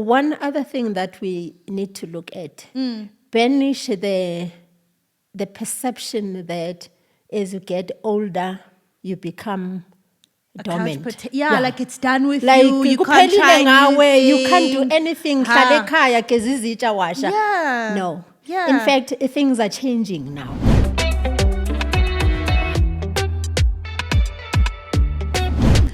One other thing that we need to look at, banish the perception that as you get older, you become dormant. Like it's done with like, you. You can't try anything. You can't do anything. Yeah. No. Yeah. In fact, things are changing now.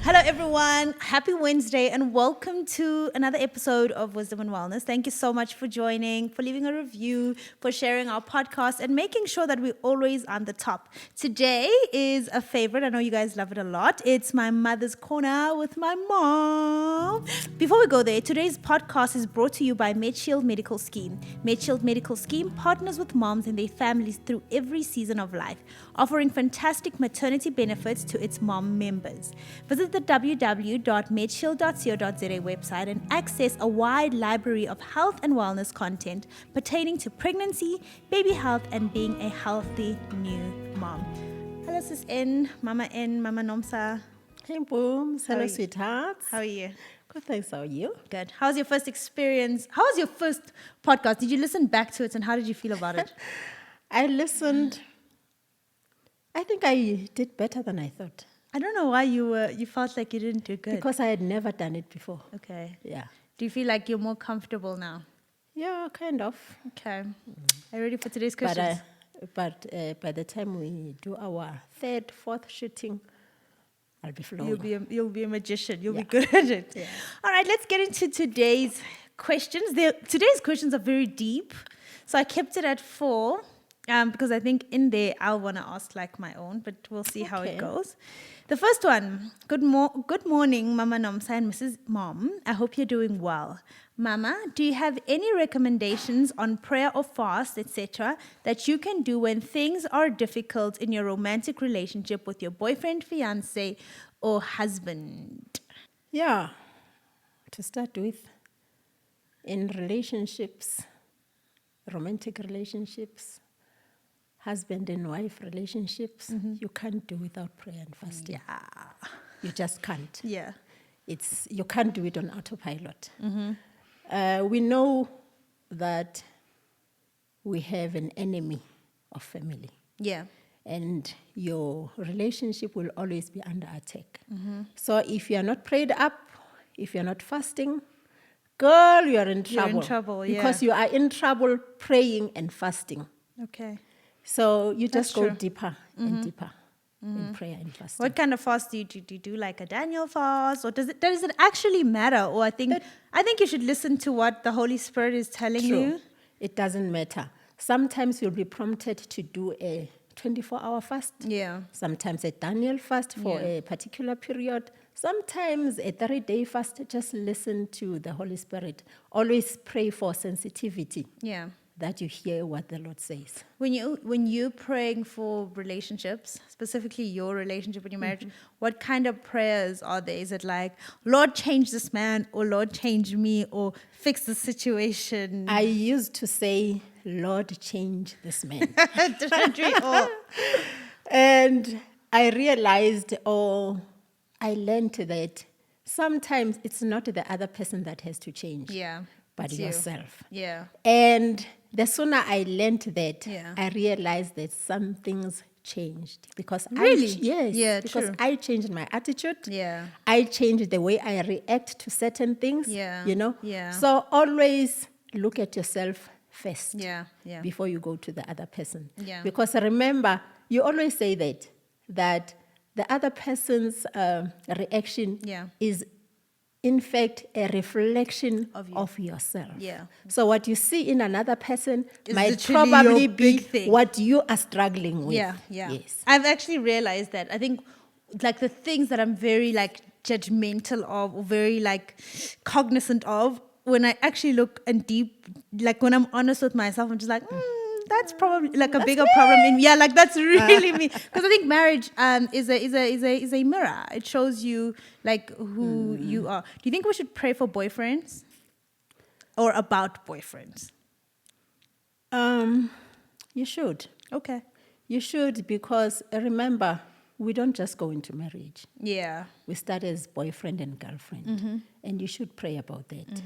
Hello, everyone. Happy Wednesday and welcome to another episode of Wisdom and Wellness. Thank you so much for joining, for leaving a review, for sharing our podcast and making sure that we're always on the top. Today is a favorite. I know you guys love it a lot. It's my mother's corner with my mom. Before we go there, today's podcast is brought to you by MedShield Medical Scheme. MedShield Medical Scheme partners with moms and their families through every season of life, offering fantastic maternity benefits to its mom members. Visit the www.medshield.co.za website and access a wide library of health and wellness content pertaining to pregnancy, baby health, and being a healthy new mom. Hello, Sis N, Mama Nomsa. Hey, Mpoomy. Hello, sweethearts. How are you? Good, thanks. How are you? Good. How's your first experience? How was your first podcast? Did you listen back to it and how did you feel about it? I listened. I think I did better than I thought. I don't know why you felt like you didn't do good. Because I had never done it before. Okay. Yeah. Do you feel like you're more comfortable now? Yeah, kind of. Okay. Are you ready for today's questions? But by the time we do our third, fourth shooting, I'll be flowing. You'll be a magician. You'll be good at it. Yeah. All right, let's get into today's questions. Today's questions are very deep. So I kept it at 4 because I think in there I'll want to ask like my own, but we'll see how it goes. The first one, good morning, Mama Nomsa and Mrs. Mom. I hope you're doing well. Mama, do you have any recommendations on prayer or fast, etc., that you can do when things are difficult in your romantic relationship with your boyfriend, fiancé, or husband? Yeah. To start with, in relationships, romantic relationships, husband and wife relationships, you can't do without prayer and fasting. Yeah. You just can't. Yeah. You can't do it on autopilot. We know that we have an enemy of family. Yeah. And your relationship will always be under attack. So if you're not prayed up, if you're not fasting, girl, you're in trouble. You're in trouble, yeah. Because you are in trouble praying and fasting. Okay. So you just That's go true. deeper and deeper in prayer and fasting. What kind of fast do you do? Do you do like a Daniel fast, or does it actually matter? Or I think you should listen to what the Holy Spirit is telling you. It doesn't matter. Sometimes you'll be prompted to do a 24-hour fast. Yeah. Sometimes a Daniel fast for a particular period. Sometimes a 30-day fast. Just listen to the Holy Spirit. Always pray for sensitivity. Yeah. That you hear what the Lord says. When you're praying for relationships, specifically your relationship in your marriage, what kind of prayers are there? Is it like, Lord, change this man, or Lord, change me, or fix the situation? I used to say, Lord, change this man. Didn't we all? And I realized, I learned that sometimes it's not the other person that has to change. Yeah. But it's yourself. You. Yeah. And the sooner I learned that, Yeah. I realized that some things changed. Because Really? because true. I changed my attitude. Yeah. I changed the way I react to certain things. Yeah. You know? Yeah. So always look at yourself first. Yeah. Yeah. Before you go to the other person. Yeah. Because remember, you always say that the other person's reaction is in fact a reflection of yourself. Yeah. So what you see in another person might literally probably your be big thing. what you are struggling with. Yeah, yeah. Yes. I've actually realized that. I think like the things that I'm very like judgmental of, or very like cognizant of, when I actually look and deep, like when I'm honest with myself, I'm just like, that's probably like a bigger problem in me. Yeah, like that's really me. Because I think marriage is a mirror. It shows you like who you are. Do you think we should pray for boyfriends or about boyfriends? You should. Okay. You should, because remember, we don't just go into marriage. Yeah. We start as boyfriend and girlfriend. And you should pray about that.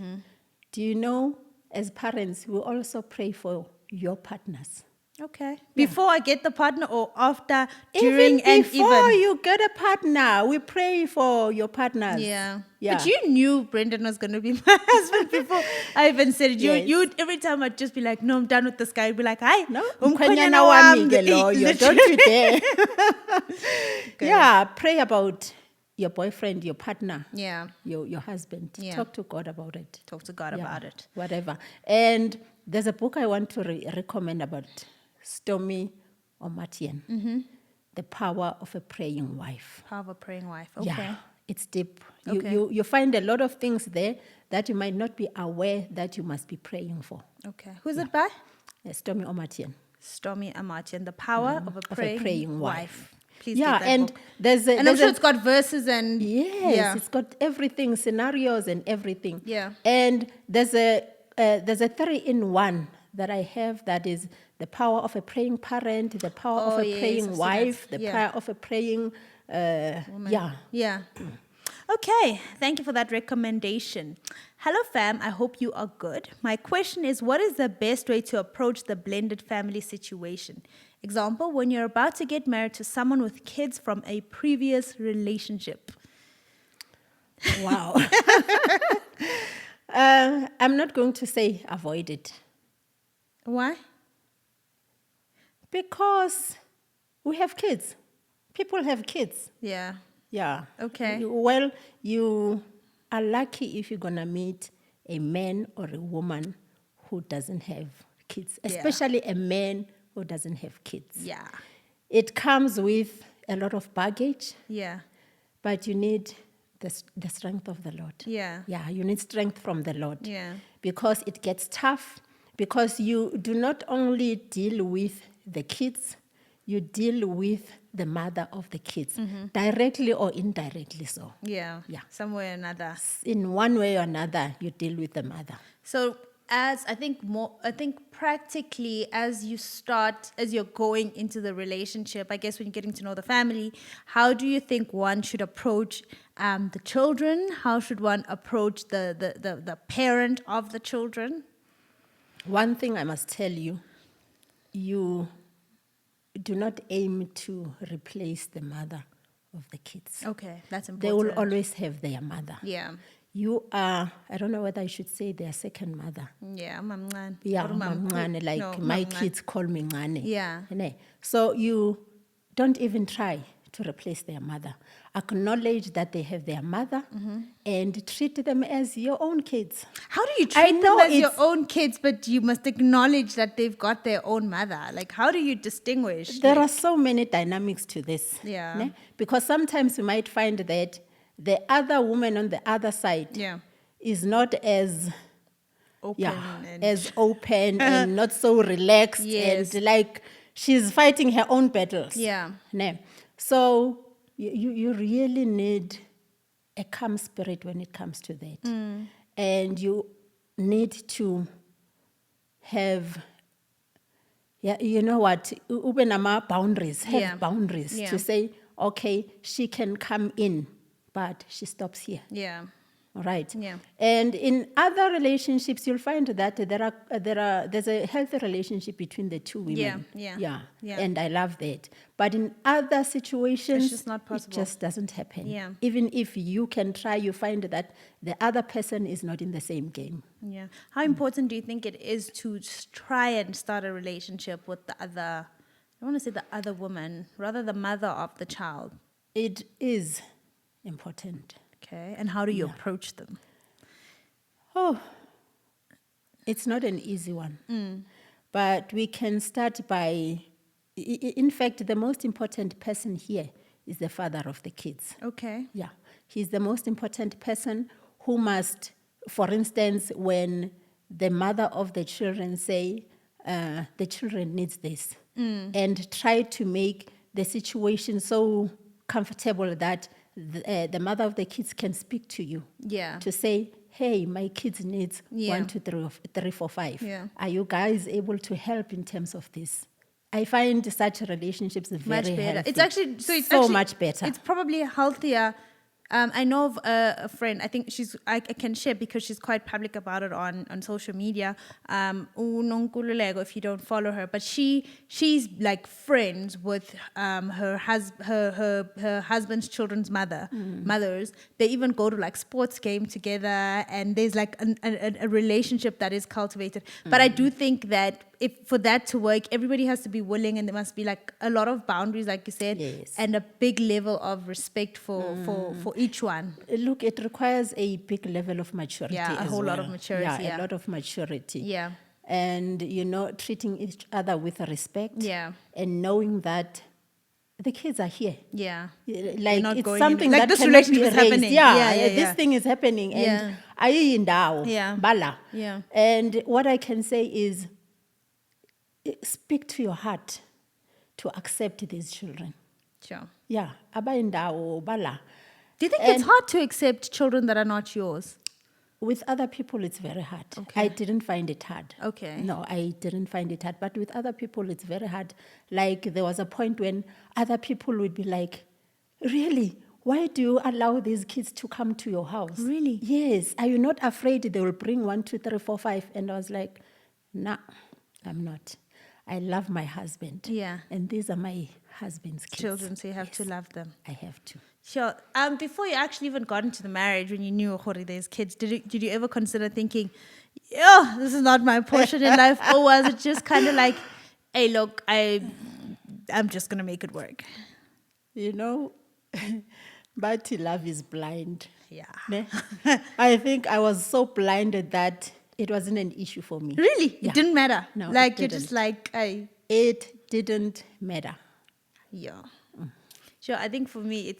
Do you know, as parents, we also pray for your partners. Okay. Before I get the partner or after, during, Even and before even? you get a partner, we pray for your partners. Yeah. Yeah. But you knew Brendan was going to be my husband before I even said it. Yes. You every time I'd just be like, no, I'm done with this guy. I'd be like, hi, No, umkhwenyana Mkhwenyana wami wami, ke loyo, literally. don't you dare. Okay. Yeah, pray about your boyfriend, your partner, Yeah. your husband. Yeah. Talk to God about it. Talk to God Yeah, about it. Whatever. And there's a book I want to recommend about Mpoomy Mondlane, The Power of a Praying Wife. Power of a praying wife. Okay. Yeah, it's deep. Okay. You find a lot of things there that you might not be aware that you must be praying for. Okay. Who's it by? Mpoomy Mondlane. Mpoomy Mondlane, The Power of a Praying Wife. Please Yeah, get that and book. there's a, And I'm there's sure a- it's got verses and... Yes, Yeah. it's got everything, scenarios and everything. Yeah. And there's a 3-in-1 that I have that is the power of a praying parent, the power of Oh, a yes, I've praying seen wife, that. the Yeah. power of a praying, yeah. Yeah. Okay, thank you for that recommendation. Hello, fam. I hope you are good. My question is, what is the best way to approach the blended family situation? Example, when you're about to get married to someone with kids from a previous relationship. Wow. I'm not going to say avoid it Why? because we have kids. People have kids. Yeah. Yeah. Okay. Well, you are lucky if you're going to meet a man or a woman who doesn't have kids, Yeah. especially a man who doesn't have kids. Yeah. It comes with a lot of baggage, Yeah. but you need the strength of the Lord. Yeah. Yeah, you need strength from the Lord. Yeah. Because it gets tough, because you do not only deal with the kids, you deal with the mother of the kids, directly or indirectly so. Yeah. Yeah. Some way or another. In one way or another, you deal with the mother. So as I think practically as you're going into the relationship, I guess when you're getting to know the family, how do you think one should approach the children? How should one approach the parent of the children? One thing I must tell you, you do not aim to replace the mother of the kids. Okay, that's important. They will always have their mother. Yeah. You are, I don't know whether I should say their second mother. Yeah, mamncane. Yeah, Or mam- mamncane, like no, my mamncane. kids call me ngane. Yeah. Ne? So you don't even try to replace their mother. Acknowledge that they have their mother and treat them as your own kids. How do you I treat them know as your it's- own kids, but you must acknowledge that they've got their own mother? Like, how do you distinguish? There are so many dynamics to this. Yeah. Ne? Because sometimes you might find that the other woman on the other side Yeah. is not as Open and as open and not so relaxed Yes. and like she's fighting her own battles. Yeah. Ne? So you really need a calm spirit when it comes to that. And you need to have, you know what, ubenama boundaries, have Yeah. boundaries Yeah. to say, okay, she can come in, but she stops here. Yeah. All right. Yeah. And in other relationships, you'll find that there's a healthy relationship between the two women. Yeah. And I love that. But in other situations, just not possible. It just doesn't happen. Yeah. Even if you can try, you find that the other person is not in the same game. Yeah. How important do you think it is to try and start a relationship with the other, I want to say the other woman, rather the mother of the child? It is important. Okay. And how do you approach them? Oh, it's not an easy one. But we can start by, in fact, the most important person here is the father of the kids. Okay. Yeah, he's the most important person who must, for instance, when the mother of the children say, the children needs this, and try to make the situation so comfortable that the mother of the kids can speak to you. Yeah. To say, hey, my kids needs Yeah. 1, 2, 3, 4, 5. Yeah. Are you guys able to help in terms of this? I find such relationships very Much better. healthy. It's actually so actually, much better. It's probably healthier I know of a friend. I think I can share because she's quite public about it on social media. Unonkululeko, if you don't follow her, but she's like friends with her husband's children's mothers. They even go to like sports game together, and there's like a relationship that is cultivated. But I do think that if for that to work, everybody has to be willing, and there must be like a lot of boundaries, like you said, Yes. and a big level of respect for each one. Look, it requires a big level of maturity. Yeah, a as whole lot well. of maturity, yeah. A lot of maturity. Yeah. And, treating each other with respect. Yeah. And knowing that the kids are here. Yeah. Like, not it's going something in- like that this cannot be relationship is erased. happening. Yeah, Yeah. this thing is happening. Yeah. And ayi indawo, Yeah. bala. Yeah. And what I can say is, speak to your heart to accept these children. Sure. Yeah, abayindawo bala. Do you think it's hard to accept children that are not yours? With other people, it's very hard. Okay. I didn't find it hard. Okay. No, I didn't find it hard. But with other people, it's very hard. Like, there was a point when other people would be like, really? Why do you allow these kids to come to your house? Really? Yes. Are you not afraid they will bring 1, 2, 3, 4, 5? And I was like, nah, I'm not. I love my husband. Yeah. And these are my husband's kids. Children, so you have to love them. I have to. Sure. Before you actually even got into the marriage, when you knew there's kids, did you ever consider thinking, "Oh, this is not my portion in life," or was it just kind of like, "Hey, look, I'm just gonna make it work"? But love is blind. Yeah. Ne? I think I was so blinded that it wasn't an issue for me. Really? Yeah. It didn't matter. No, like it you're didn't. just like, "Hey." It didn't matter. Yeah. Sure. I think for me,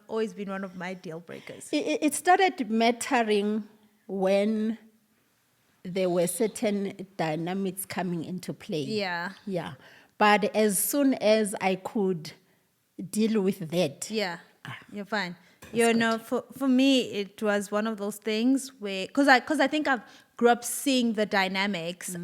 always been one of my deal breakers. It started mattering when there were certain dynamics coming into play. Yeah. Yeah. But as soon as I could deal with that, Yeah, you're fine. For me, it was one of those things where, because I think I've grew up seeing the dynamics,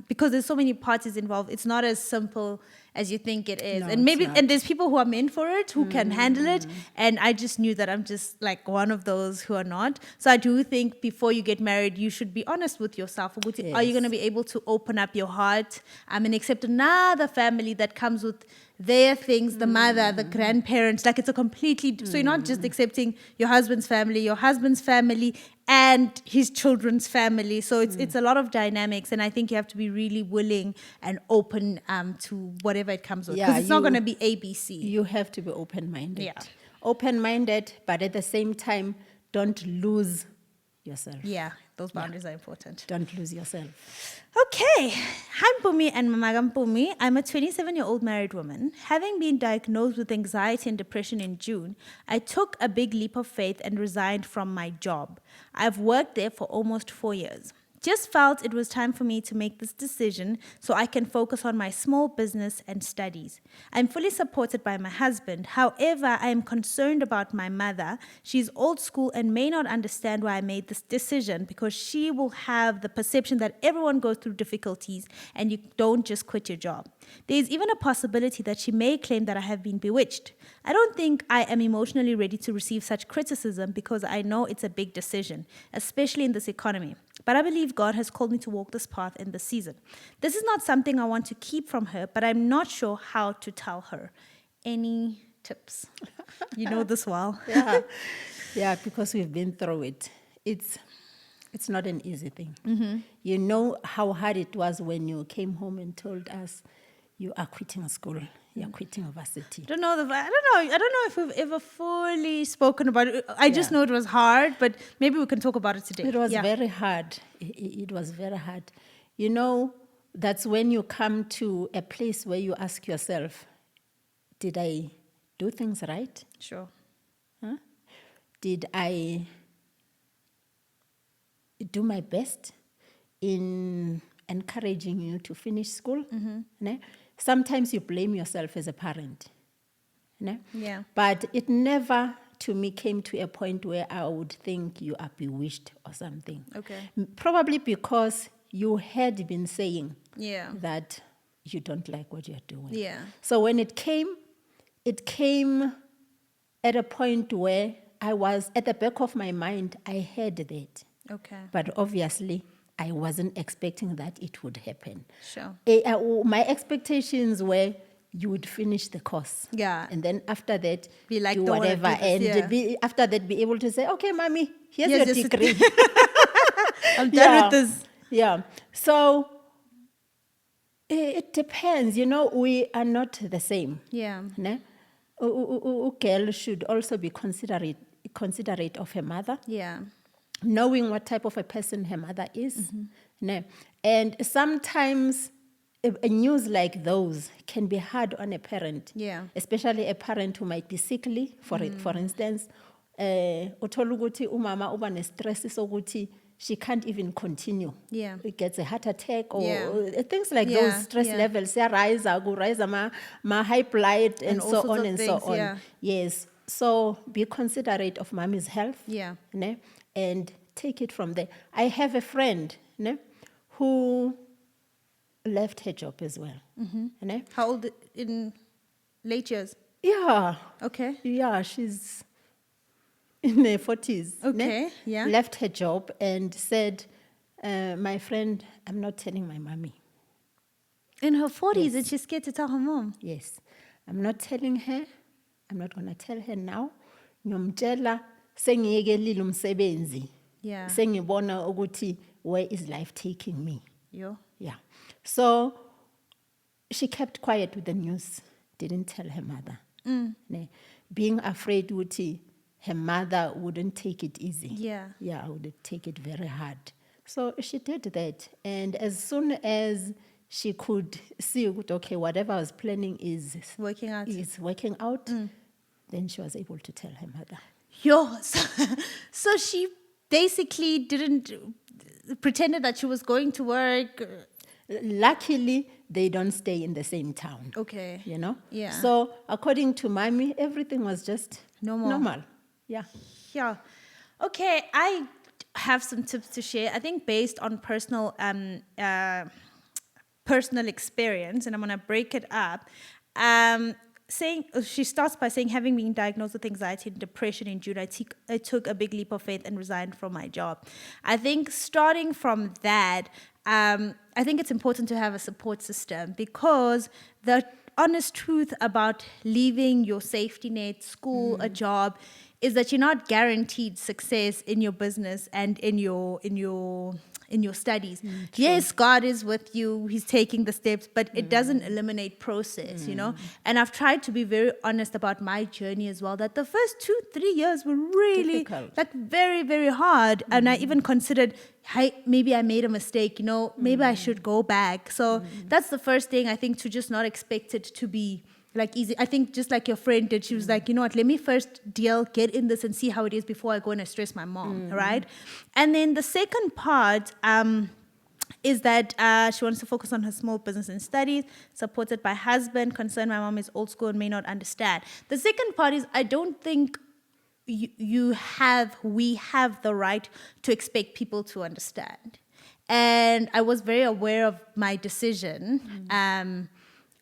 because there's so many parties involved. It's not as simple as you think it is. No, And maybe, it's not. and there's people who are meant for it, who can handle it. And I just knew that I'm just like one of those who are not. So I do think before you get married, you should be honest with yourself. Are you Yes. going to be able to open up your heart and accept another family that comes with their things, the mother, the grandparents? Like, it's a completely, so you're not just accepting your husband's family and his children's family. So it's a lot of dynamics, and I think you have to be really willing and open to whatever it comes with, because Yeah, it's not going to be ABC. you have to be open-minded. Yeah. Open-minded, but at the same time, don't lose yourself. Yeah, those boundaries are important. Don't lose yourself. Okay. Hi, Mpoomy and Mamaga Mpoomy. I'm a 27-year-old married woman. Having been diagnosed with anxiety and depression in June, I took a big leap of faith and resigned from my job. I've worked there for almost 4 years. Just felt it was time for me to make this decision so I can focus on my small business and studies. I'm fully supported by my husband. However, I am concerned about my mother. She's old school and may not understand why I made this decision, because she will have the perception that everyone goes through difficulties and you don't just quit your job. There is even a possibility that she may claim that I have been bewitched. I don't think I am emotionally ready to receive such criticism, because I know it's a big decision, especially in this economy. But I believe God has called me to walk this path in this season. This is not something I want to keep from her, but I'm not sure how to tell her. Any tips? You know this well. Yeah, because we've been through it. It's not an easy thing. You know how hard it was when you came home and told us you are quitting school, you're quitting varsity. I don't know if we've ever fully spoken about it. I just know it was hard, but maybe we can talk about it today. It was very hard. It was very hard. You know, that's when you come to a place where you ask yourself, did I do things right? Sure. Huh? Did I do my best in encouraging you to finish school? Ne? Sometimes you blame yourself as a parent. Ne? Yeah. But it never, to me, came to a point where I would think you are bewitched or something. Okay. Probably because you had been saying Yeah. that you don't like what you're doing. Yeah. So when it came at a point where I was, at the back of my mind, I had that. Okay. But obviously, I wasn't expecting that it would happen. Sure. My expectations were you would finish the course. Yeah. And then after that, Be like, do don't wanna whatever. do this, yeah. And after that, be able to say, okay, mommy, here's Here's your your degree. I'm done with this. Yeah. So it depends. We are not the same. Yeah. Ne? A girl should also be considerate of her mother, Yeah. knowing what type of a person her mother is. Ne? And sometimes a news like those can be hard on a parent, Yeah. especially a parent who might be sickly, for instance. Uthola ukuthi umama uba ne-stress sokuthi she can't even continue. Yeah. It gets a heart attack or Yeah. things like Yeah, those stress yeah. levels. Rise my high blood and all so sorts on of and things, so on. yeah. Yes. So be considerate of mommy's health. Yeah. Ne? And take it from there. I have a friend ne, who left her job as well. Ne? How old in late years? Yeah. Okay. Yeah, she's in her 40s. ne? Okay, yeah. Left her job and said, my friend, I'm not telling my mommy. In her 40s, and she's scared to tell her mom. Yes. I'm not telling her. I'm not going to tell her now. Ngiyomtshela sengiyekelile umsebenzi. Yeah. Sengibona ukuthi where is life taking me? Yo. Yeah. So she kept quiet with the news, didn't tell her mother. Ne? Being afraid ukuthi her mother wouldn't take it easy. Yeah. Yeah, I would take it very hard. So she did that. And as soon as she could see, okay, whatever I was planning is Working out. working out, then she was able to tell her mother. Yo. So she basically didn't pretended that she was going to work. Luckily, they don't stay in the same town. Okay. Yeah. Yeah. So according to mommy, everything was just normal. Yeah. Yeah. Okay, I have some tips to share. I think based on personal experience, and I'm gonna break it up. She starts by saying, having been diagnosed with anxiety and depression in June, I took a big leap of faith and resigned from my job. I think starting from that, I think it's important to have a support system, because the honest truth about leaving your safety net, school, a job, is that you're not guaranteed success in your business and in your studies. Yes, God is with you, He's taking the steps, but it doesn't eliminate process, And I've tried to be very honest about my journey as well, that the first 2-3 years were really difficult. very, very hard. And I even considered, hey, maybe I made a mistake, maybe I should go back. So that's the first thing, I think, to just not expect it to be easy. I think just like your friend did, she was like, you know what, let me first get in this and see how it is before I go and stress my mom, right? And then the second part is that she wants to focus on her small business and studies, supported by husband, concerned my mom is old school and may not understand. The second part is, I don't think we have the right to expect people to understand. And I was very aware of my decision.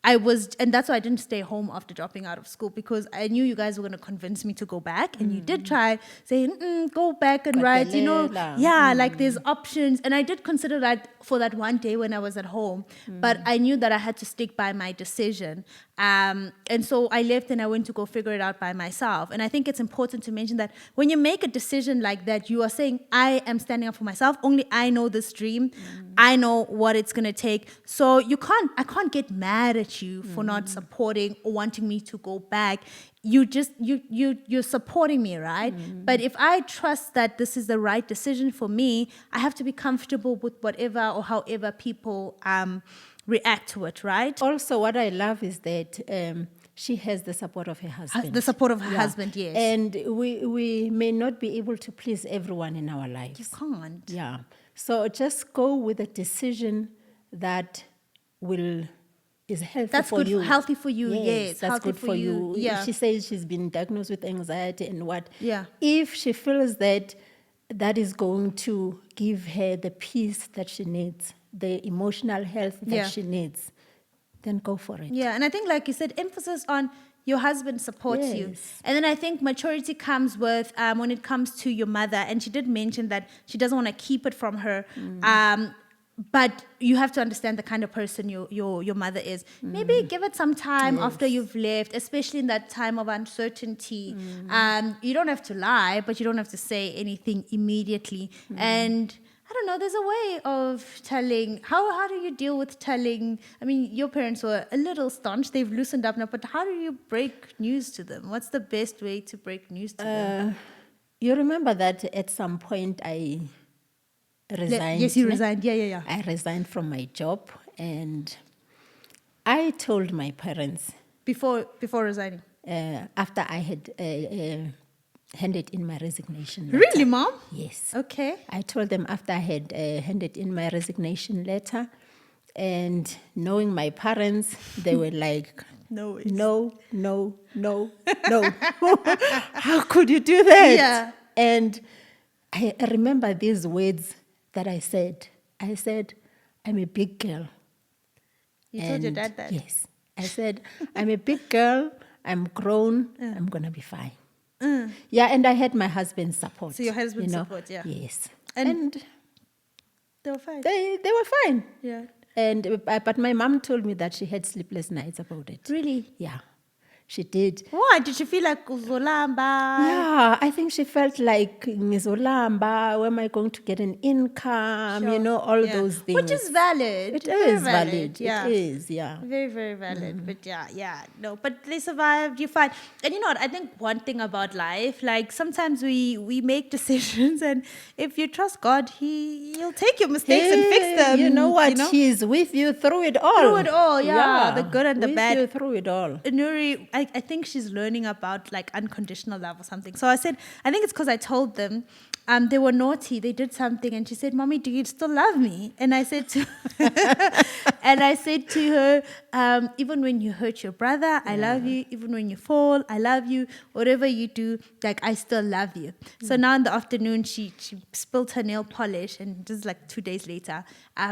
And that's why I didn't stay home after dropping out of school, because I knew you guys were going to convince me to go back. And you did try saying, go back and write, like there's options. And I did consider that for that one day when I was at home, but I knew that I had to stick by my decision. And so I left and I went to go figure it out by myself. And I think it's important to mention that when you make a decision like that, you are saying, I am standing up for myself. Only I know this dream. I know what it's going to take. So I can't get mad at you for not supporting or wanting me to go back. You're supporting me, right? But if I trust that this is the right decision for me, I have to be comfortable with whatever or however people react to it, right? Also, what I love is that she has the support of her husband. The support of her husband, yes. And we may not be able to please everyone in our lives. You can't. Yeah. So just go with a decision that is healthy for you. Healthy for you, yes. That's healthy good for you. Yeah. If she says she's been diagnosed with anxiety and what, yeah. If she feels that is going to give her the peace that she needs, the emotional health that she needs, then go for it. Yeah, and I think, like you said, emphasis on Your husband supports you. Yes. And then I think maturity comes with when it comes to your mother. And she did mention that she doesn't want to keep it from her. But you have to understand the kind of person your mother is. Maybe give it some time after you've left, especially in that time of uncertainty. You don't have to lie, but you don't have to say anything immediately. And I don't know, there's a way of telling. How do you deal with telling? I mean, your parents were a little staunch. They've loosened up now, but how do you break news to them? What's the best way to break news to them? You remember that at some point I resigned. Yes, you resigned. Yeah. I resigned from my job, and I told my parents Before resigning. after I had handed in my resignation letter. Really, Mom? Yes. Okay. I told them after I had handed in my resignation letter, and knowing my parents, they were like, No. no. How could you do that? Yeah. And I remember these words that I said. I said, I'm a big girl. You told your dad that? Yes. I said, I'm a big girl. I'm grown. I'm going to be fine. Yeah, and I had my husband's support. So your husband's support, yeah. Yes. And they were fine. They were fine. Yeah. And but my mom told me that she had sleepless nights about it. Really? Yeah, she did. Why? Did you feel like uzolamba? Yeah, I think she felt like ngizolamba. Where am I going to get an income? Sure. You know, all Yeah. those things. Which is valid. It Very is valid. Yeah. It is. Yeah. Very, very valid. But no. But they survived. You're fine. And you know what? I think one thing about life, like sometimes we make decisions, and if you trust God, He'll take your mistakes and fix them. You know what? He's with you through it all. Through it all, yeah. The good and the with bad. You through it all. Nuri, I think she's learning about like unconditional love or something. So I said, I think it's because I told them they were naughty. They did something, and she said, "Mommy, do you still love me?" And I said to, her, even when you hurt your brother, I love you. Even when you fall, I love you. Whatever you do, like I still love you. So now in the afternoon, she spilled her nail polish, and just like 2 days later,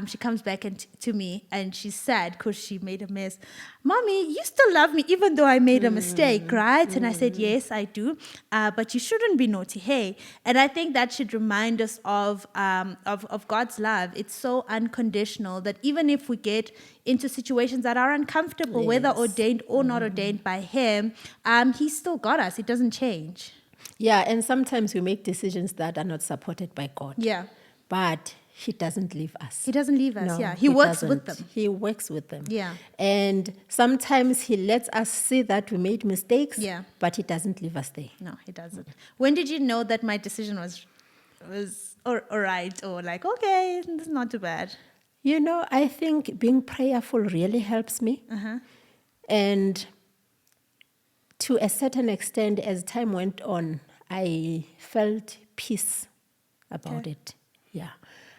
she comes back to me, and she's sad because she made a mess. "Mommy, you still love me even though I made a mistake, right?" And I said, "Yes, I do. But you shouldn't be naughty, hey." And I think that should remind us of God's love. It's so unconditional that even if we get into situations that are uncomfortable, whether ordained or not ordained by Him, He's still got us. It doesn't change. Yeah, and sometimes we make decisions that are not supported by God. Yeah. But He doesn't leave us. He doesn't leave us, No, yeah. He works with doesn't. them. He works with them. Yeah. And sometimes He lets us see that we made mistakes, Yeah. but He doesn't leave us there. No, He doesn't. When did you know that my decision was all right, or like, okay, this is not too bad? You know, I think being prayerful really helps me. And to a certain extent, as time went on, I felt peace about it. Yeah.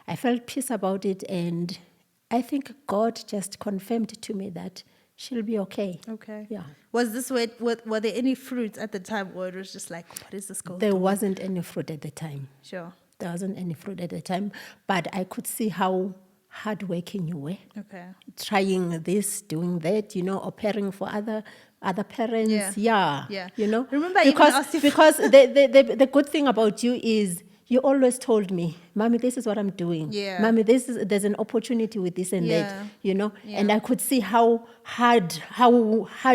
I felt peace about it, and I think God just confirmed to me that she'll be okay. Okay. Yeah. Was this were there any fruits at the time, or it was just like, what is this going There through? wasn't any fruit at the time. Sure. There wasn't any fruit at the time, but I could see how hardworking you were. Okay. Trying this, doing that, opering for other parents. Yeah. You know? Remember I even asked you because the good thing about you is you always told me, "Mommy, this is what I'm doing. Yeah. Mommy, there's an opportunity with this and that, Yeah. And I could see how hard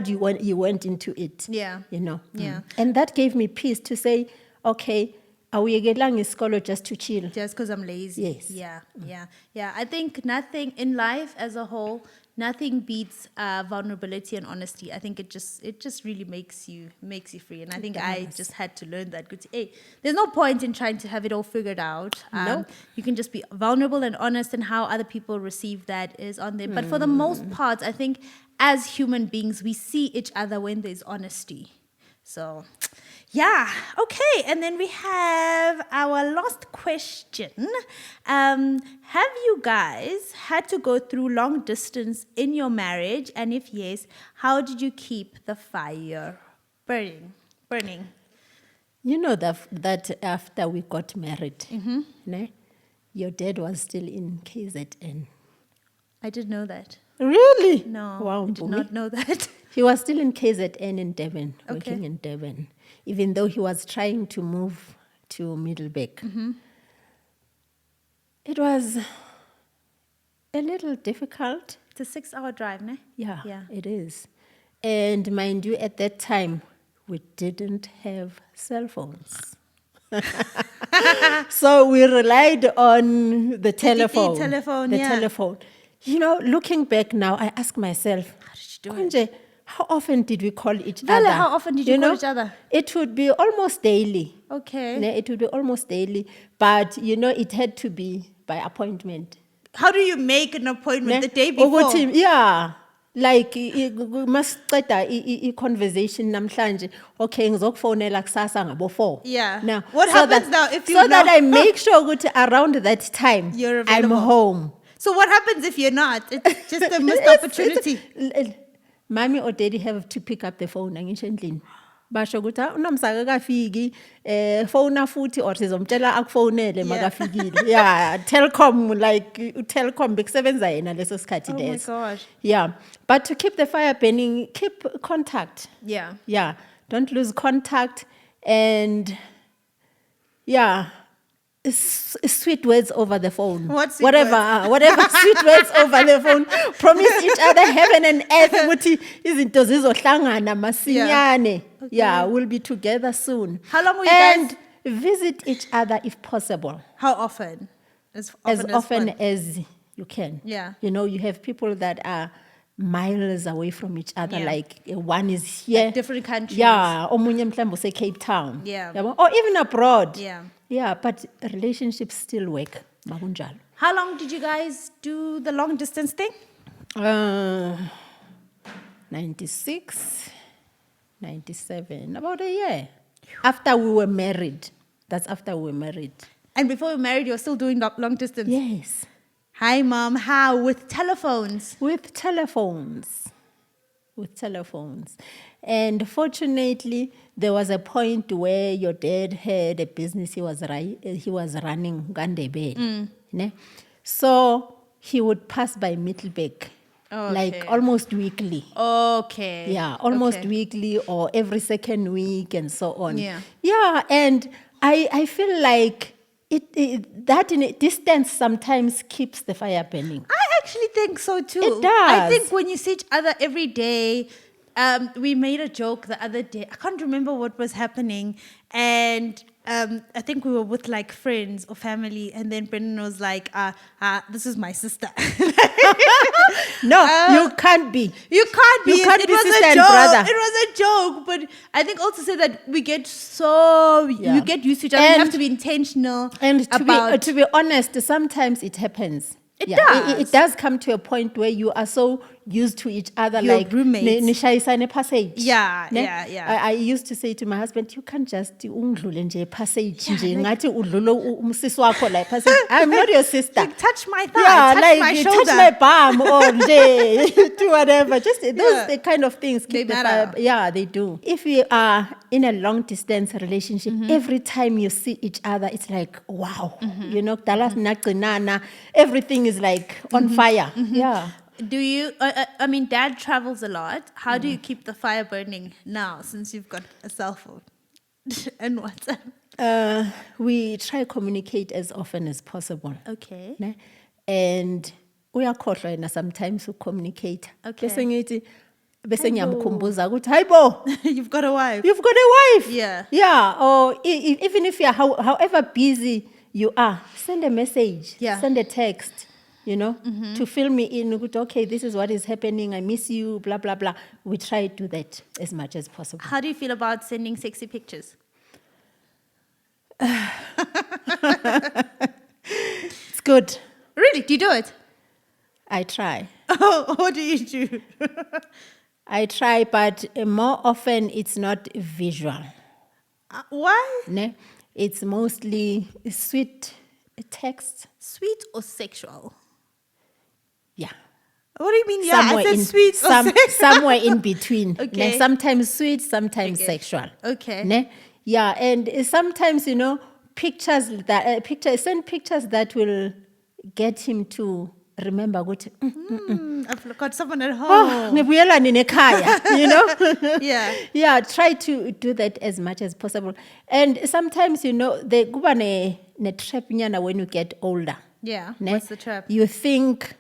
you went into it. Yeah. Yeah. And that gave me peace to say, okay, awuyekelang isikolo just to chill. Just because I'm lazy. Yes. Yeah. I think nothing in life as a whole, nothing beats vulnerability and honesty. I think it just really makes you free. And I think I just had to learn that. Hey, there's no point in trying to have it all figured out. No. You can just be vulnerable and honest, and how other people receive that is on them. But for the most part, I think as human beings, we see each other when there's honesty. So, yeah, okay. And then we have our last question. Have you guys had to go through long distance in your marriage? And if yes, how did you keep the fire burning? You know that after we got married, your dad was still in KZN. I didn't know that. Really? No, Wow, I did Mpoomy. not know that. He was still in KZN in Devon, Okay. working in Devon, even though he was trying to move to Middleburg. Mm-hmm. It was a little difficult. It's a 6-hour drive, ne? Yeah, Yeah. it is. And mind you, at that time, we didn't have cell phones. So we relied on the telephone. telephone, the yeah. telephone. You know, looking back now, I ask myself, How did you do it? Konje, how often did we call each Vele, other? how often did you call know? each other? It would be almost daily. Okay. Ne, it would be almost daily. But, you know, it had to be by appointment. How do you make an appointment Ne? the day before? Ukuthi, yeah. Like, must a conversation namhlanje. Okay, ngizokufonela kusasa ngabo 4. Yeah. Now, What so happens that, now if you so that know- I make sure ukuthi around that time You're I'm available. home. So what happens if you're not? It's just a missed opportunity. Mommy or daddy have to pick up the phone angisho endlini. Basho ukuthi uNomsa akafiki phone futhi or sizomtshela akufonele makafikile. Yeah, Telkom, like Telkom bekusebenza yena leso sikhathi Oh my des. gosh. Yeah, but to keep the fire burning, keep contact. Yeah. Yeah, don't lose contact, and yeah, sweet words over the phone. What sweet whatever sweet words over the phone. Promise each other heaven and earth. Ukuthi izinto zizohlangana masinyane. Okay. Yeah, we'll be together soon. How long will you and guys- visit each other if possible, How often? As as often fun. as you can. Yeah. You know, you have people that are miles away from each other. Yeah. Like one is here, Like different countries. Yeah, omunye mhlambe use Cape Town. Yeah. Yabo? Or even abroad. Yeah. Yeah, but relationships still work. Makunjalo. How long did you guys do the long distance thing? 96, 97, about a year. After we were married. That's after we were married. And before you married, you were still doing long distance? Yes. Hi, Mom. How? With telephones? With telephones. And fortunately, there was a point where your dad had a business he was running, Gandebe. Ne? So he would pass by Middleburg, like almost weekly. Okay. Yeah, almost Okay. weekly or every second week and so on. Yeah. Yeah, and I feel like that in a distance sometimes keeps the fire burning. I actually think so too. It I does. think when you see each other every day, we made a joke the other day. I can't remember what was happening. And I think we were with like friends or family. And then Brendan was like, this is my sister. No, you can't be. You can't be. You can't it be was sister a and joke. brother. It was a joke. But I think also say that we get so, Yeah. you get used to each other. You And- have to be intentional And about. to be honest, sometimes it happens. It It does. does come to a point where you are so used to each other, You're like roommates. nishayisane passage. Yeah, Ne? yeah. I used to say to my husband, you can't just ungdlule nje passage nje ngathi udlule umsisi wakho la passage. I'm not your sister. Like, touch my thigh, Yeah, touch like my you shoulder. touch my bum or nje, do whatever. Just those Yeah. the kind of things They keep the matter. fire. Yeah, they do. If you are in a long distance relationship, Mm-hmm. every time you see each other, it's like wow. You know, kudala sinagcinana, everything is like on fire. Yeah. Do you, I mean, Dad travels a lot. How do you keep the fire burning now since you've got a cell phone and WhatsApp? We try communicate as often as possible. Okay. Ne? And uyakhohlwa yena sometimes to communicate. Okay. Bese ngiyamkhumbuza ukuthi hayibo, You've got a wife. you've got a wife. Yeah. Yeah. Or even if you're however busy you are, send a message. Yeah. Send a text. You know, to fill me in. Okay, this is what is happening. I miss you. Blah blah blah. We try to do that as much as possible. How do you feel about sending sexy pictures? It's good. Really? Do you do it? I try. Oh, what do you do? I try, but more often it's not visual. Why? Ne? It's mostly sweet text. Sweet or sexual? Yeah. What do you mean? Yeah, I said sweet or sexual. Somewhere in between. Okay. Ne? Sometimes sweet, sometimes sexual. Okay. Ne? Yeah, and sometimes, you know, send pictures that will get him to remember ukuthi I've got someone at oh home. ngibuyela nekhaya, you know. Yeah. Yeah, try to do that as much as possible. And sometimes, you know, there kuba ne trap nyana when you get older. Yeah. Ne? What's the trap? You think,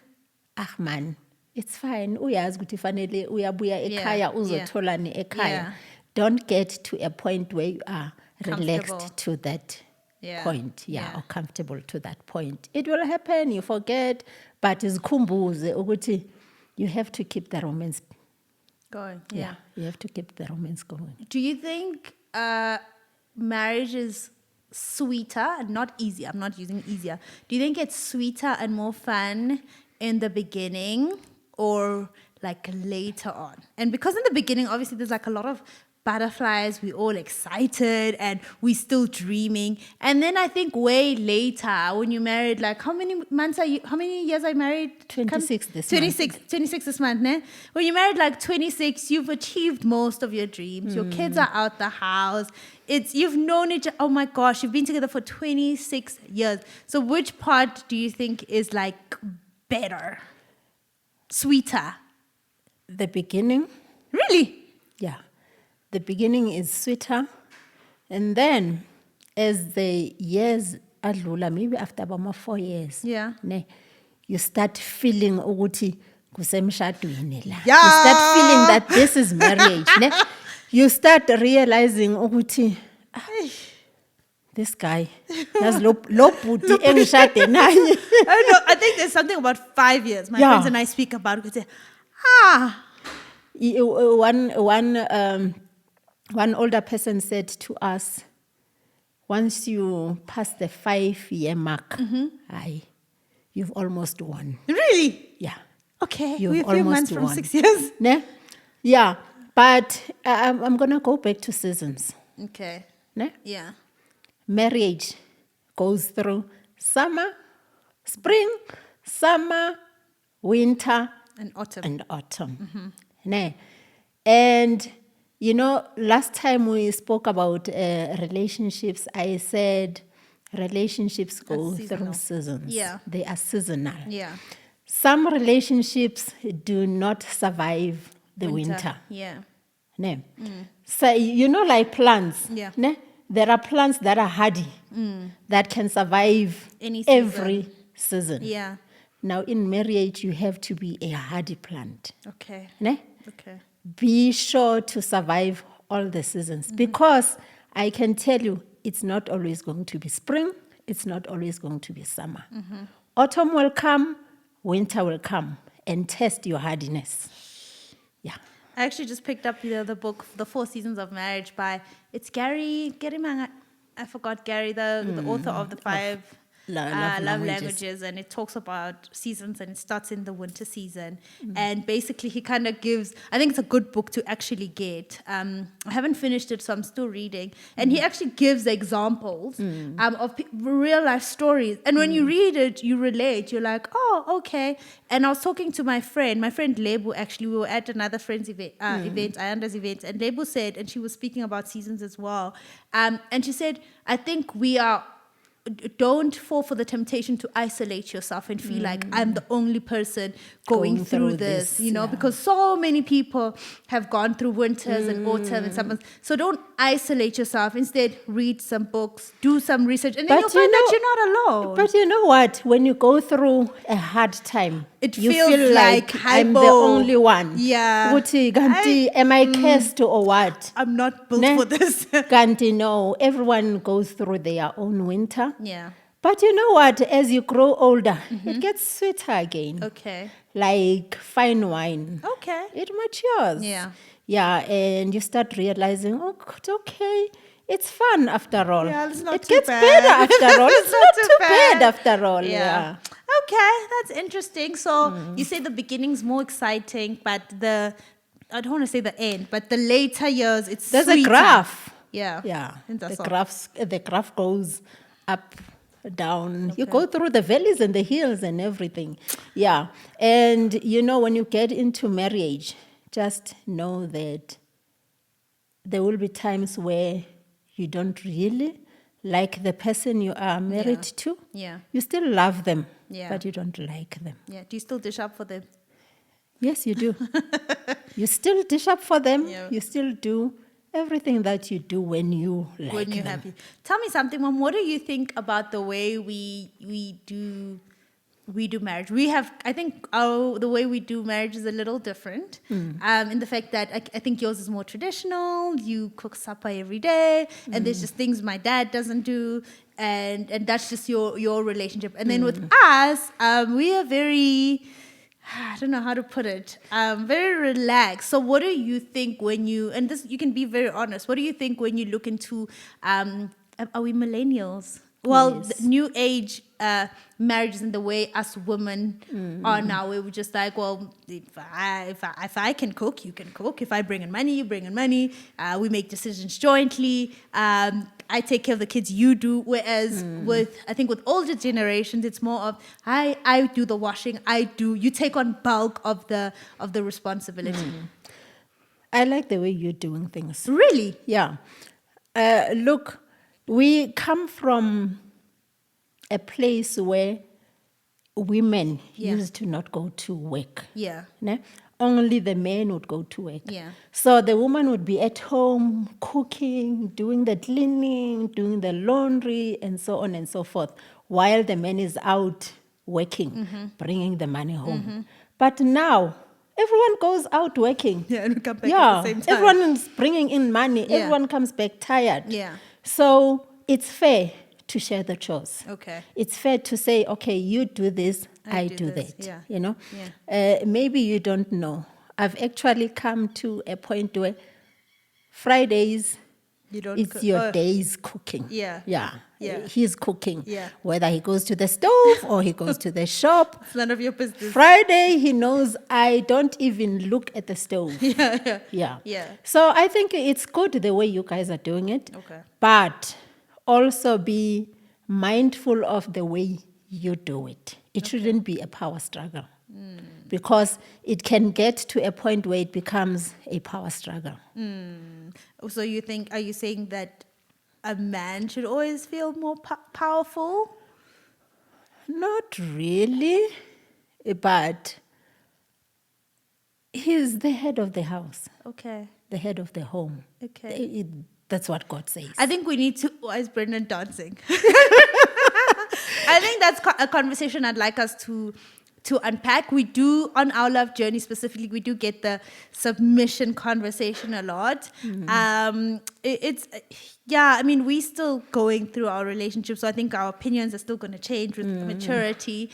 man, it's fine. Uyazi ukuthi fanele uyabuya ekhaya uzotholani ekhaya. Yeah. Don't get to a point where you are Comfortable. relaxed to that Yeah. point. Yeah, Yeah. or comfortable to that point. It will happen, you forget, but zikhumbuze ukuthi you have to keep the romance. Going. Yeah, Yeah. you have to keep the romance going. Do you think marriage is sweeter and not easy? I'm not using easier. Do you think it's sweeter and more fun in the beginning or like later on? And because in the beginning, obviously, there's like a lot of butterflies, we're all excited and we're still dreaming. And then I think way later, when you're married, like how many years are you married? 26 this 26 this month, ne? When you're married like 26, you've achieved most of your dreams. Your kids are out the house. You've known each, oh my gosh, you've been together for 26 years. So which part do you think is like better? Sweeter? The beginning, Really? yeah. The beginning is sweeter. And then as the years adlula, maybe after about 4 years, Yeah. ne, you start feeling ukuthi kusemshadweni la. Yeah. You start feeling that this is marriage. Ne? You start realizing ukuthi this guy has lo bhuti engishade naye. I don't know. I think there's something about 5 years. My Yeah. friends and I speak about it. One older person said to us, once you pass the 5-year mark, you've almost won. Really? Yeah. Okay. You've We're a few months almost from won. 6 years. Ne? Yeah. But I'm going to go back to seasons. Okay. Ne? Yeah. Marriage goes through summer, spring, summer, winter, And autumn. and autumn. Ne? And, you know, last time we spoke about relationships, I said relationships go seasonal. through seasons. Yeah. They are seasonal. Yeah. Some relationships do not survive the winter. Yeah. Ne? So, you know, like plants. Yeah. Ne? There are plants that are hardy, that can survive Any season. every season. Yeah. Now, in marriage, you have to be a hardy plant. Okay. Ne? Okay. Be sure to survive all the seasons, because I can tell you it's not always going to be spring, it's not always going to be summer. Autumn will come, winter will come, and test your hardiness. Yeah. I actually just picked up the book, The 4 Seasons of Marriage it's Gary Mang. I forgot Gary, the author of the 5 love languages, and it talks about seasons, and it starts in the winter season. And basically he kind of gives, I think it's a good book to actually get. I haven't finished it, so I'm still reading. And he actually gives examples of real life stories. And when you read it, you relate. You're like, oh, okay. And I was talking to my friend Lebu, actually, we were at another friend's event, Ayanda's event, and Lebu said, and she was speaking about seasons as well. And she said, I think don't fall for the temptation to isolate yourself and feel like I'm the only person going through this, you know, because so many people have gone through winters and autumn and summers. So don't isolate yourself. Instead, read some books, do some research, and then you'll find that you're not alone. But you know what? When you go through a hard time, you feels feel like I'm the only one. Yeah. Guti, Ganti, am I cursed or what? I'm not built Ne? for this. Ganti, no. Everyone goes through their own winter. Yeah. But you know what? As you grow older, it gets sweeter again. Okay. Like fine wine. Okay. It matures. Yeah. Yeah, and you start realizing, oh, God, okay, it's fun after all. Yeah, it's not it too gets bad. better after all. It's not too bad. bad after all. Yeah. Okay, that's interesting. So you say the beginning's more exciting, but I don't want to say the end, but the later years, it's There's sweeter. a graph. Yeah. Yeah. And that's The graph goes up, down. You go through the valleys and the hills and everything. Yeah. And, you know, when you get into marriage, just know that there will be times where you don't really like the person you are married to. Yeah. You still love them, Yeah. but you don't like them. Yeah. Do you still dish up for them? Yes, you do. You still dish up for them. Yeah. You still do everything that you do when you like When you're them. happy. Tell me something, Mom. What do you think about the way we do marriage? We have, I think, the way we do marriage is a little different. In the fact that I think yours is more traditional. You cook supper every day, and there's just things my dad doesn't do, and that's just your relationship. And then with us, we are very, I don't know how to put it, very relaxed. So what do you think when you, and this, you can be very honest, what do you think when you look into, are we millennials? Well, Yes. the new age marriages and the way us women are now, where we're just like, well, if I can cook, you can cook. If I bring in money, you bring in money. We make decisions jointly. I take care of the kids, you do. Whereas I think with older generations, it's more of I do the washing, you take on bulk of the responsibility. I like the way you're doing things. Really? Yeah. Look, we come from a place where women Yeah. used to not go to work. Yeah. Ne? Only the men would go to work. Yeah. So the woman would be at home cooking, doing the cleaning, doing the laundry, and so on and so forth, while the man is out working, bringing the money home. But now, everyone goes out working. Yeah, and we come back Yeah, at the same time. everyone is bringing in money. Yeah. Everyone comes back tired. Yeah. So it's fair to share the chores. Okay. It's fair to say, okay, you do this, I do this. that. Yeah. You know? Yeah. Maybe you don't know. I've actually come to a point where Fridays, You don't it's cook. your day's cooking. Yeah. Yeah. Yeah. He's cooking. Yeah. Whether he goes to the stove or he goes to the shop. It's none of your business. Friday, he knows I don't even look at the stove. Yeah. Yeah. So I think it's good the way you guys are doing it. Okay. But also be mindful of the way you do it. It shouldn't be a power struggle. Because it can get to a point where it becomes a power struggle. So are you saying that a man should always feel more powerful? Not really, but he's the head of the house, Okay. the head of the home. Okay. That's what God says. I think we need to. Why is Brendan dancing? I think that's a conversation I'd like us to unpack. We do, on our love journey specifically, we do get the submission conversation a lot. We're still going through our relationship, so I think our opinions are still going to change with maturity.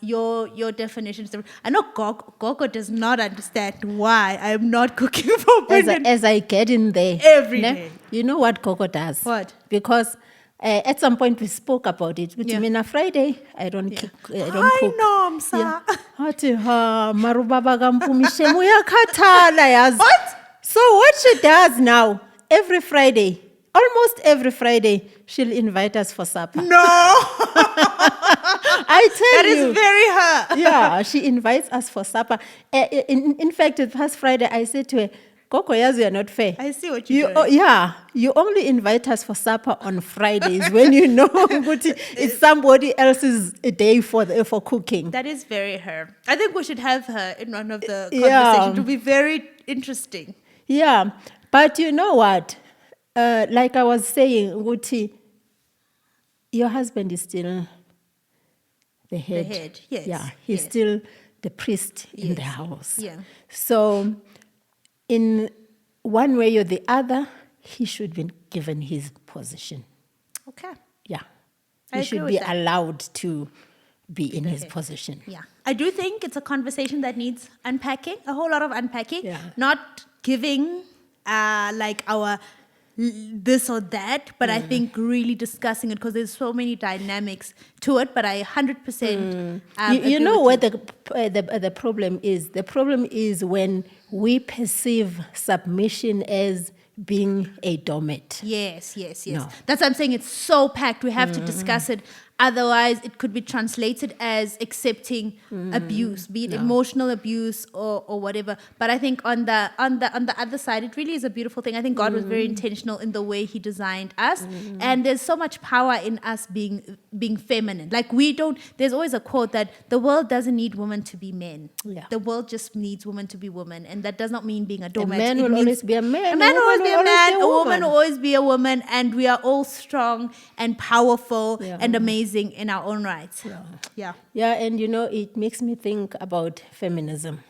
Your definitions. I know Gogo does not understand why I'm not cooking for Brendan. As I get in there Every day. You know what Gogo does? What? Because at some point we spoke about it. With Yeah. Mina Friday, I don't cook. Hi, Nomsa. Athi ha marubaba ka Mpoomy shemu uyakhathala yazi. What? So what she does now, every Friday, almost every Friday, she'll invite us for supper. No. I tell That you. is very her. Yeah, she invites us for supper. In fact, the past Friday, I said to her, Koko, yes, you are not fair. I see what you're doing. You only invite us for supper on Fridays when you know it's somebody else's day for cooking. That is very her. I think we should have her in one of the conversations. Yeah. It will be very interesting. Yeah, but you know what? Like I was saying, Guti, your husband is still the head. The head, yes. Yeah, he's yes. still the priest in Yes. the house. Yeah. So, in one way or the other, he should be given his position. Okay. Yeah. I He agree should with be that. allowed to be in his head. position. Yeah. I do think it's a conversation that needs unpacking, a whole lot of unpacking. Yeah. Not giving like our this or that, but I think really discussing it because there's so many dynamics to it. But I 100% You know agree where with the problem is? The problem is when we perceive submission as being a doormat. Yes. No. That's what I'm saying. It's so packed. We have to discuss it Otherwise, it could be translated as accepting abuse, be it emotional abuse or whatever. But I think on the other side, it really is a beautiful thing. I think God was very intentional in the way He designed us, and there's so much power in us being feminine. Like there's always a quote that the world doesn't need women to be men. Yeah. The world just needs women to be women, and that does not mean being a A doormat. man will always be a man. A man will always be a man. A woman will woman. always be a woman, and we are all strong and powerful Yeah. and amazing in our own rights. Yeah. Yeah, and it makes me think about feminism.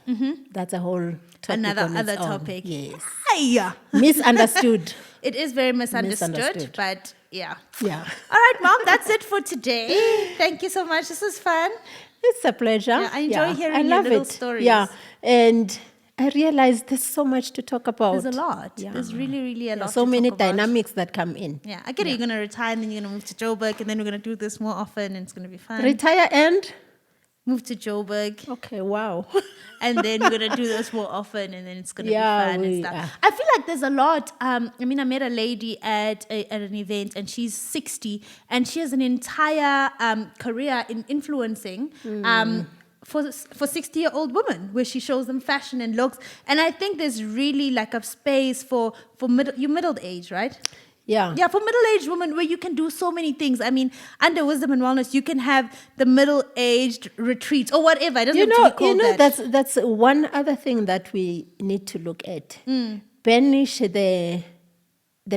That's a whole topic. Another on its other own. topic. Yes. Hiya. Misunderstood. It is very misunderstood, Misunderstood. but yeah. Yeah. All right, Mom, that's it for today. Thank you so much. This was fun. It's a pleasure. Yeah, I enjoy hearing I your love little it. stories. Yeah, and I realized there's so much to talk about. There's a lot. Yeah. There's really, really a lot. So to many talk about. dynamics that come in. Yeah, I get it. You're going to retire and then you're going to move to Joburg and then we're going to do this more often and it's going to be fun. Retire and? Move to Joburg Okay, wow. and then we're going to do this more often and then it's going to Yeah, be fun and stuff. I feel like there's a lot. I met a lady at an event and she's 60 and she has an entire career in influencing. For 60-year-old women, where she shows them fashion and looks, and I think there's really like a space for middle age, right? Yeah. Yeah, for middle-aged women where you can do so many things. I mean, under Wisdom and Wellness, you can have the middle-aged retreats or whatever. It doesn't have to be called that. That's one other thing that we need to look at. Banish the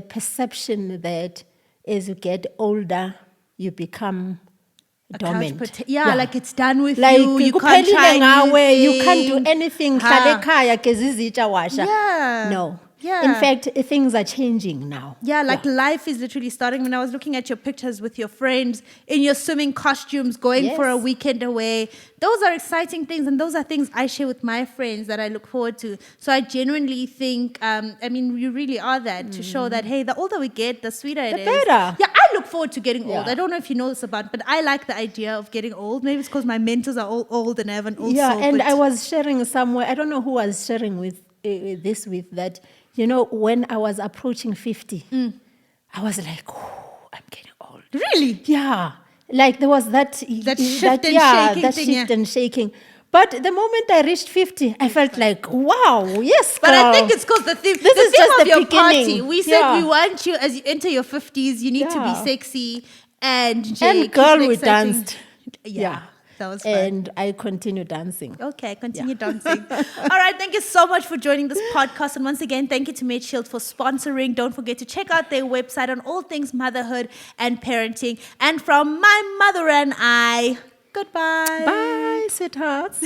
perception that as you get older, you become dormant. Like it's done with like you. You can't try you can't do anything. anything. Ha. Yeah. No. Yeah. In fact, things are changing now. Yeah, like life is literally starting. When I was looking at your pictures with your friends in your swimming costumes, going for a Yes. weekend away, those are exciting things, and those are things I share with my friends that I look forward to. So I genuinely think, you really are that to show that, hey, the older we get, the sweeter it The is. better. Yeah, I look forward to getting old. Yeah. I don't know if you know this about, but I like the idea of getting old. Maybe it's because my mentors are all old and I have an old Yeah, soul. and but I was sharing somewhere, I don't know who was sharing with this with that, when I was approaching 50, I was like, oh, I'm getting old. Really? Yeah. Like there was that shift and shaking that thing, shift yeah. and shaking. But the moment I reached 50, I felt like, wow, yes, But I girl. think it's because the theme is just of the your beginning. party. We said Yeah. we want you as you enter your 50s, you need to be Yeah. sexy and And girl, we danced. Yeah, that was fun. And I continue dancing. Okay, continue dancing. All right, thank you so much for joining this podcast. And once again, thank you to MedShield for sponsoring. Don't forget to check out their website on all things motherhood and parenting. And from my mother and I, goodbye. Bye, sweethearts.